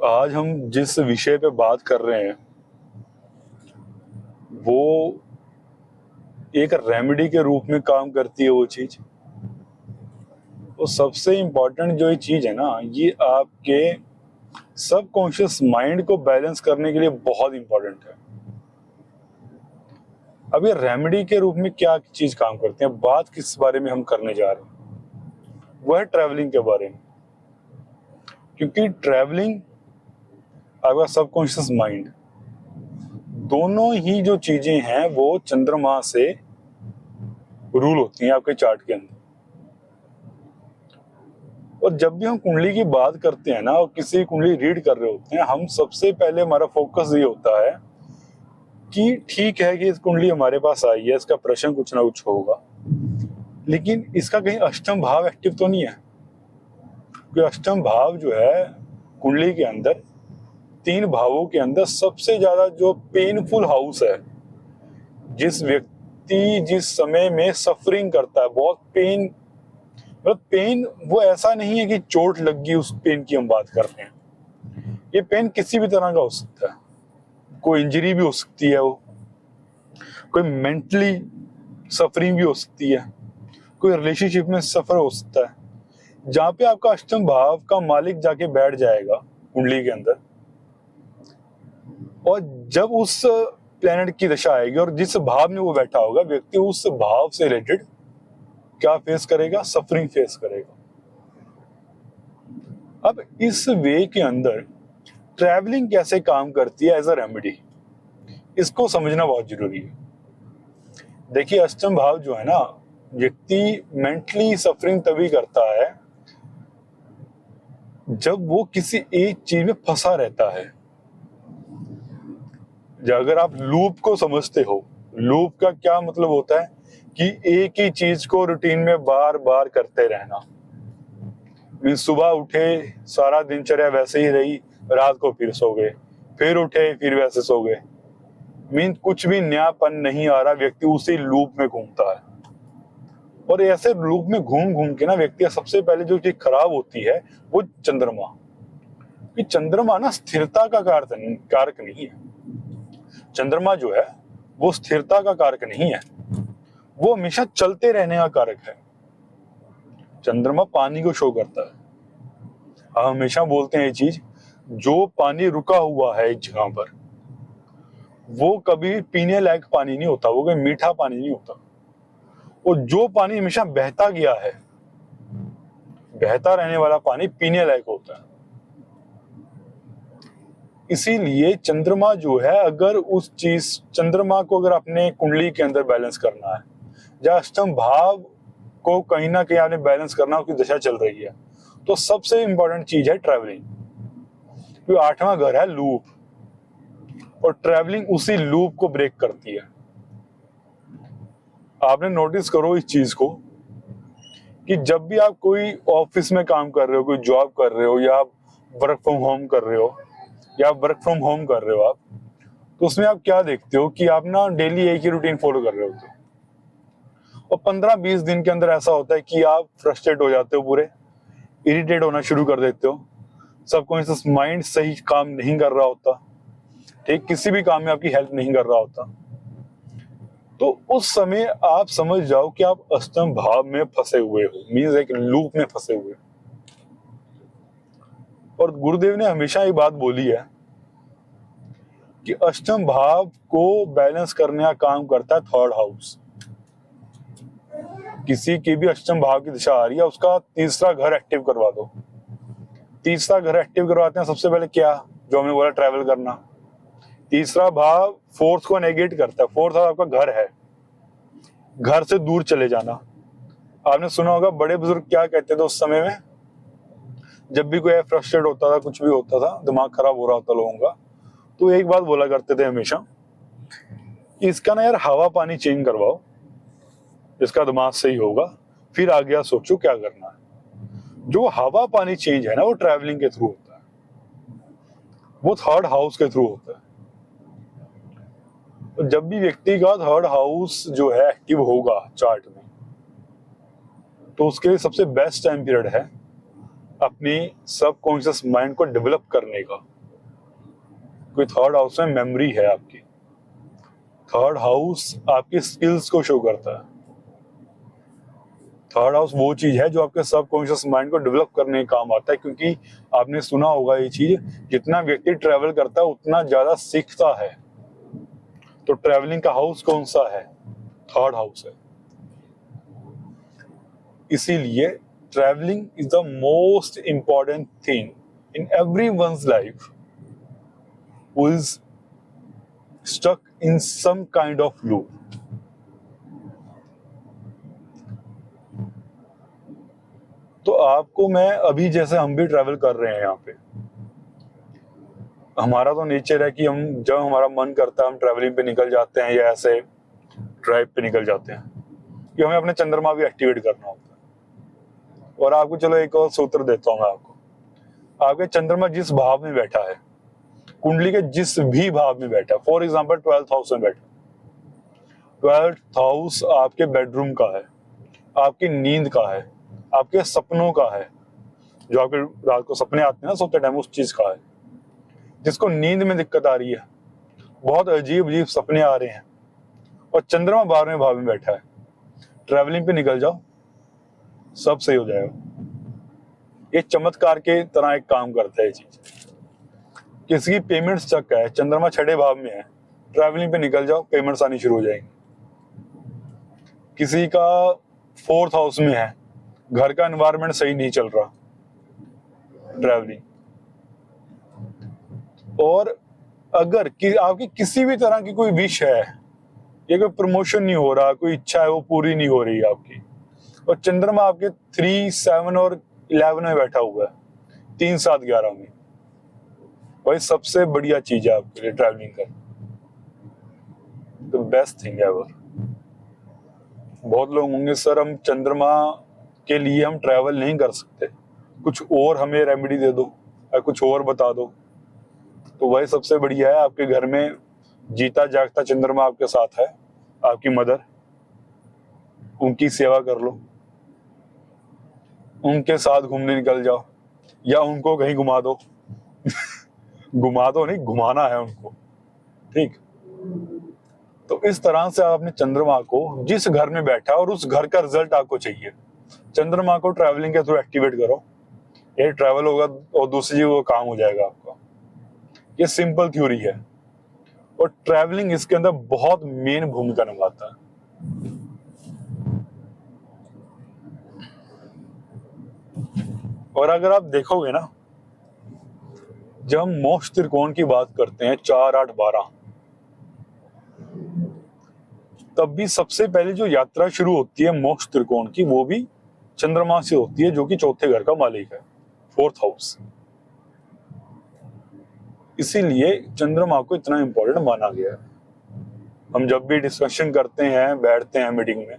आज हम जिस विषय पे बात कर रहे हैं वो एक रेमेडी के रूप में काम करती है। वो चीज, वो सबसे इम्पोर्टेंट जो ये चीज है ना, ये आपके सबकॉन्शियस माइंड को बैलेंस करने के लिए बहुत इंपॉर्टेंट है। अब ये रेमेडी के रूप में क्या चीज काम करती है, बात किस बारे में हम करने जा रहे हैं, वो है ट्रैवलिंग के बारे में। क्योंकि ट्रैवलिंग, आपका सबकॉन्शियस माइंड, दोनों ही जो चीजें हैं वो चंद्रमा से रूल होती हैं आपके चार्ट के अंदर। और जब भी हम कुंडली की बात करते हैं ना और किसी कुंडली रीड कर रहे होते हैं, हम सबसे पहले हमारा फोकस ये होता है कि ठीक है कि इस कुंडली हमारे पास आई है, इसका प्रश्न कुछ ना कुछ होगा, लेकिन इसका कहीं अष्टम भाव एक्टिव तो नहीं है। क्योंकि अष्टम भाव जो है कुंडली के अंदर, 3 भावों के अंदर सबसे ज्यादा जो पेनफुल हाउस है, जिस व्यक्ति जिस समय में सफरिंग करता है, बहुत पेन, मतलब पेन वो ऐसा नहीं है कि चोट लग गई उस पेन की हम बात कर रहे हैं। ये पेन किसी भी तरह का हो सकता है, कोई इंजरी भी हो सकती है, वो कोई मेंटली सफरिंग भी हो सकती है, कोई रिलेशनशिप में सफर हो सकता है। जहां पे आपका अष्टम भाव का मालिक जाके बैठ जाएगा कुंडली के अंदर, और जब उस प्लेनेट की दशा आएगी और जिस भाव में वो बैठा होगा, व्यक्ति उस भाव से रिलेटेड क्या फेस करेगा, सफरिंग फेस करेगा। अब इस वे के अंदर ट्रैवलिंग कैसे काम करती है एज अ रेमेडी, इसको समझना बहुत जरूरी है। देखिए, अष्टम भाव जो है ना, व्यक्ति मेंटली सफरिंग तभी करता है जब वो किसी एक चीज में फंसा रहता है। अगर आप लूप को समझते हो, लूप का क्या मतलब होता है कि एक ही चीज को रूटीन में बार बार करते रहना। मीन सुबह उठे, सारा दिनचर्या वैसे ही रही, रात को फिर सो गए, फिर उठे फिर वैसे सो गए। मीन कुछ भी नयापन नहीं आ रहा, व्यक्ति उसी लूप में घूमता है। और ऐसे लूप में घूम घूम के ना व्यक्ति सबसे पहले जो चीज खराब होती है वो चंद्रमा। कि चंद्रमा ना स्थिरता का कारक नहीं है। चंद्रमा जो है वो स्थिरता का कारक नहीं है, वो हमेशा चलते रहने का कारक है। चंद्रमा पानी को शो करता है। हम हमेशा बोलते हैं ये चीज, जो पानी रुका हुआ है एक जगह पर, वो कभी पीने लायक पानी नहीं होता, वो कोई मीठा पानी नहीं होता। और जो पानी हमेशा बहता गया है, बहता रहने वाला पानी पीने लायक होता है। इसीलिए चंद्रमा जो है, अगर उस चीज, चंद्रमा को अगर अपने कुंडली के अंदर बैलेंस करना है, या अष्टम भाव को कहीं ना कहीं आपने बैलेंस करना, उसकी दशा चल रही है, तो सबसे इंपॉर्टेंट चीज है ट्रैवलिंग। क्योंकि 8वां घर है लूप, और ट्रैवलिंग उसी लूप को ब्रेक करती है। आपने नोटिस करो इस चीज को कि जब भी आप कोई ऑफिस में काम कर रहे हो, कोई जॉब कर रहे हो, या आप वर्क फ्रॉम होम कर रहे हो, या वर्क फ्रॉम होम कर रहे हो आप, तो उसमें आप क्या देखते हो कि आप ना डेली एक ही रूटीन फॉलो कर रहे होते हो। और 15-20 दिन के अंदर ऐसा होता है कि आप फ्रस्ट्रेट हो जाते हो, पूरे इरिटेट होना शुरू कर देते हो। सबकॉन्शियस माइंड सही काम नहीं कर रहा होता, ठीक, किसी भी काम में आपकी हेल्प नहीं कर रहा होता। तो उस समय आप समझ जाओ कि आप अष्टम भाव में फंसे हुए हो, मींस एक लूप में फंसे हुए। और गुरुदेव ने हमेशा ये बात बोली है कि अष्टम भाव को बैलेंस करने का काम करता है 3rd हाउस। किसी की भी अष्टम भाव की दिशा आ रही है, उसका तीसरा घर एक्टिव करवा दो। तीसरा घर एक्टिव करवाते हैं सबसे पहले क्या, जो हमने बोला, ट्रैवल करना। तीसरा भाव 4th को नेगेट करता है। 4th आपका घर है, घर से दूर चले जाना। आपने सुना होगा बड़े बुजुर्ग क्या कहते थे उस समय में, जब भी कोई फ्रस्ट्रेट होता था, कुछ भी होता था, दिमाग खराब हो रहा होता लोगों का, तो एक बात बोला करते थे हमेशा, इसका ना यार हवा पानी चेंज करवाओ, इसका दिमाग सही होगा, फिर आगे सोचो क्या करना है। जो हवा पानी चेंज है ना, वो ट्रैवलिंग के थ्रू होता है, वो 3rd हाउस के थ्रू होता है। तो जब भी व्यक्ति का 3rd हाउस जो है एक्टिव होगा चार्ट में, तो उसके लिए सबसे बेस्ट टाइम पीरियड है अपनी सबकॉन्शियस माइंड को डेवलप करने का। कोई थर्ड हाउस में मेमोरी है आपकी। थर्ड हाउस आपकी स्किल्स को शो करता है। थर्ड हाउस वो चीज है जो आपके सबकॉन्शियस माइंड को डेवलप करने का काम आता है, क्योंकि आपने सुना होगा ये चीज, जितना व्यक्ति ट्रेवल करता है उतना ज्यादा सीखता है। तो ट्रेवलिंग का हाउस कौन सा है? थर्ड हाउस है। इसीलिए travelling is the most important thing in everyone's life who is stuck in some kind of loop. तो आपको मैं अभी, जैसे हम भी ट्रैवल कर रहे हैं यहाँ पे, हमारा तो नेचर है कि हम जब हमारा मन करता है हम ट्रैवलिंग पे निकल जाते हैं या ऐसे ड्राइव पे निकल जाते हैं, कि हमें अपने चंद्रमा भी एक्टिवेट करना होता है। और आपको चलो एक और सूत्र देता हूँ मैं आपको। आपके चंद्रमा जिस भाव में बैठा है, कुंडली के जिस भी भाव में बैठा है, फॉर एग्जाम्पल 12th हाउस में बैठा, 12th हाउस आपके बेडरूम का है, आपकी नींद का है, आपके सपनों का है, जो आपके रात को सपने आते हैं ना सोते टाइम, उस चीज का है। जिसको नींद में दिक्कत आ रही है, बहुत अजीब अजीब सपने आ रहे हैं, और चंद्रमा 12वें भाव में बैठा है, ट्रैवलिंग पे निकल जाओ, सब सही हो जाएगा। ये चमत्कार के तरह एक काम करता है ये चीज। किसी की पेमेंट्स चक है, चंद्रमा 6ठे भाव में है, ट्रैवलिंग पे निकल जाओ, पेमेंट्स आनी शुरू हो जाएंगी। किसी का 4th हाउस में है, घर का एनवायरनमेंट सही नहीं चल रहा, ट्रैवलिंग। और अगर आपकी किसी भी तरह की कोई विश है, या कोई प्रमोशन नहीं हो रहा, कोई इच्छा है वो पूरी नहीं हो रही है आपकी, और चंद्रमा आपके 3, 7 और 11 में बैठा हुआ है, 3, 7, 11 में, भाई सबसे बढ़िया चीज है आपके लिए ट्रैवलिंग करना। The best thing ever. बहुत लोग होंगे, सर हम चंद्रमा के लिए हम ट्रैवल नहीं कर सकते, कुछ और हमें रेमेडी दे दो या कुछ और बता दो। तो वही सबसे बढ़िया है, आपके घर में जीता जागता चंद्रमा आपके साथ है, आपकी मदर, उनकी सेवा कर लो, उनके साथ घूमने निकल जाओ, या उनको कहीं घुमा दो घुमा दो नहीं, घुमाना है उनको, ठीक। तो इस तरह से आप अपने चंद्रमा को, जिस घर में बैठा और उस घर का रिजल्ट आपको चाहिए, चंद्रमा को ट्रैवलिंग के थ्रू एक्टिवेट करो, ये ट्रैवल होगा और दूसरी चीज वो काम हो जाएगा आपका। ये सिंपल थ्योरी है, और ट्रैवलिंग इसके अंदर बहुत मेन भूमिका निभाता है। और अगर आप देखोगे ना, जब हम मोक्ष त्रिकोण की बात करते हैं 4, 8, 12, तब भी सबसे पहले जो यात्रा शुरू होती है मोक्ष त्रिकोण की, वो भी चंद्रमा से होती है, जो कि चौथे घर का मालिक है, 4th हाउस। इसीलिए चंद्रमा को इतना इंपॉर्टेंट माना गया है। हम जब भी डिस्कशन करते हैं, बैठते हैं मीटिंग में,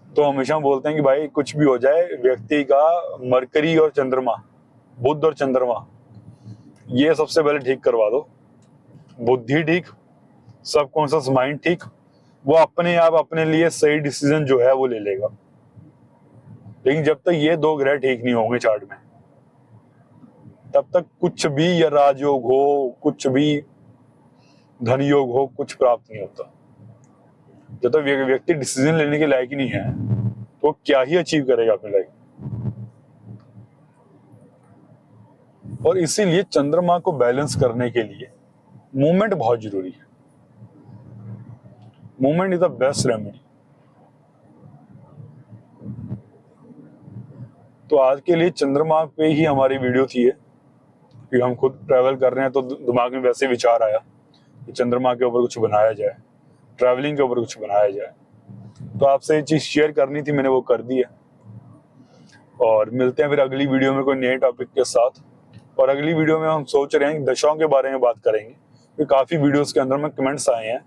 तो हमेशा बोलते हैं कि भाई कुछ भी हो जाए, व्यक्ति का मरकरी और चंद्रमा, बुध और चंद्रमा, ये सबसे पहले ठीक करवा दो। बुद्धि ठीक, सबकॉन्शियस माइंड ठीक, वो अपने आप अपने लिए सही डिसीजन जो है वो ले लेगा। लेकिन जब तक ये 2 ग्रह ठीक नहीं होंगे चार्ट में, तब तक कुछ भी, या राजयोग हो, कुछ भी धन योग हो, कुछ प्राप्त नहीं होता। जब तक व्यक्ति डिसीजन लेने के लायक ही नहीं है, तो क्या ही अचीव करेगा अपने लाइफ। और इसीलिए चंद्रमा को बैलेंस करने के लिए मूवमेंट बहुत जरूरी है। Movement is the best remedy. तो आज के लिए चंद्रमा पे ही हमारी वीडियो थी, कि हम खुद ट्रैवल कर रहे हैं, तो दिमाग में वैसे विचार आया कि चंद्रमा के ऊपर कुछ बनाया जाए, ट्रैवलिंग के ऊपर कुछ बनाया जाए। तो आपसे ये चीज शेयर करनी थी, मैंने वो कर दी है। और मिलते हैं फिर अगली वीडियो में कोई नए टॉपिक के साथ। और अगली वीडियो में हम सोच रहे हैं दशाओं के बारे में बात करेंगे, क्योंकि काफी वीडियोस के अंदर में कमेंट्स आए हैं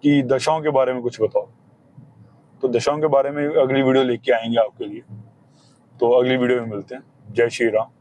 कि दशाओं के बारे में कुछ बताओ। तो दशाओं के बारे में अगली वीडियो लेके आएंगे आपके लिए। तो अगली वीडियो में मिलते हैं। जय श्री राम।